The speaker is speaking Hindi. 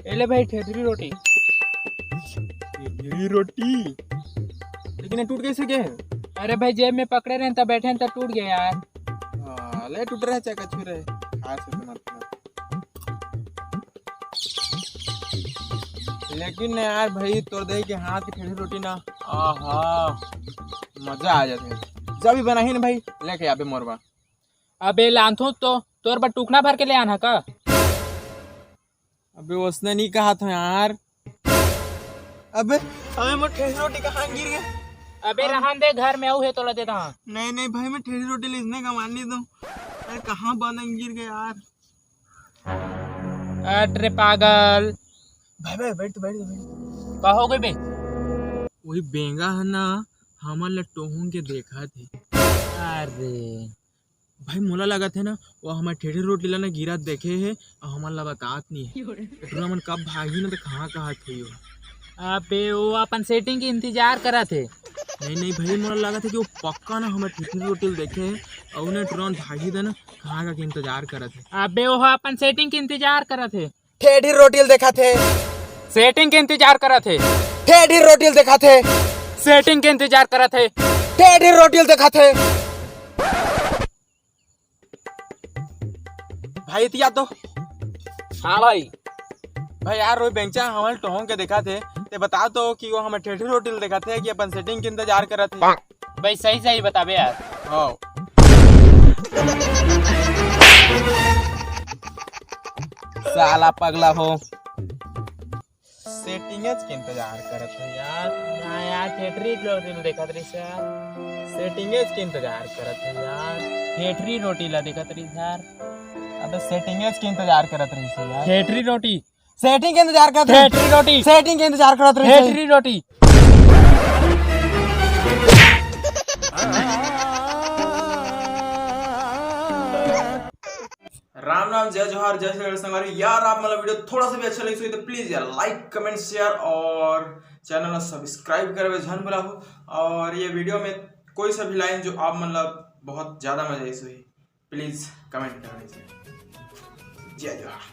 ये ले भाई ठेठरी रोटी। ठेठरी रोटी? लेकिन ये टूट कैसे गए हैं? अरे भाई जेब में पकड़े रहे तब बैठे तब टूट गया यार। ले टूट रहा है चाहे कछु रहे खास से मत। लेकिन यार भाई तोड़ दे के हाथ की ठेठरी रोटी ना, आहा मजा आ जाते है। जब भी बना ही ना भाई लेके यहाँ पे मोरबा। अबे लांथू तो तोर पर टूकना भर के ले आना का। अबे उसने नहीं कहा था यार। अबे अबे मैं ठेठरी रोटी कहाँ गिर गया? अबे रहन दे, घर में आऊ है तो ला देता। नहीं नहीं भाई मैं ठेठरी रोटी लिखने का मान नहीं दूं। अरे कहाँ बंद गिर गया यार। अरे पागल। भाई भाई बैठ बैठ। का हो गई बे? वही बेंगा है ना, हमन ला टोहूं के देखा थे। अरे भाई मोला लगा थे ना वो हमारे ठेठरी रोटी ला ना गिरा देखे है और हमन ला बतात नहीं है। इतना मन कब भागी ना तो कहाँ कहाँ थे वो। अबे वो अपन सेटिंग की इंतजार करा थे। नहीं नहीं भाई मोला लगा था कि वो पक्का ना हमारे ठेठरी रोटी देखे है और उन्हें तुरंत भागी था ना कहाँ का इंतजार करा थे। अबे वो अपन सेटिंग के इंतजार करा थे। ठेठरी रोटी देखा थे। सेटिंग के इंतजार करा थे। ठेठरी रोटी देखा थे। सेटिंग के इंतजार करा थे। ठेठरी रोटी देखा थे। भाई इतिया तो हाँ भाई। भाई यार वो बेंचा हमारे टोहूं के देखा थे ते बता तो कि वो हमें ठेठरी रोटी देखा थे कि अपन सेटिंग के इंतजार करा थे। भाई सही सही बताबे यार। हाँ साला पगला हो सेटिंग्स के इंतजार करत है यार। हाँ यार ठेठरी रोटी देखा तरी सर। सेटिंग्स के इंतजार करत है यार। ठेठरी रोटी ला देखा तरी सर। अबे सेटिंग्स के इंतजार करत रही से यार। ठेठरी रोटी। सेटिंग के इंतजार करत ठेठरी रोटी। सेटिंग के इंतजार करत रही से। ठेठरी रोटी। राम राम जय जोहार जय श्री संगवारी यार। आप मतलब वीडियो थोड़ा सा भी अच्छा लगी तो प्लीज यार लाइक कमेंट शेयर और चैनल सब्सक्राइब करवे झन भला हो। और ये वीडियो में कोई सा भी लाइन जो आप मतलब बहुत ज्यादा मजा आई प्लीज कमेंट कर दीजिए। जय जोहार।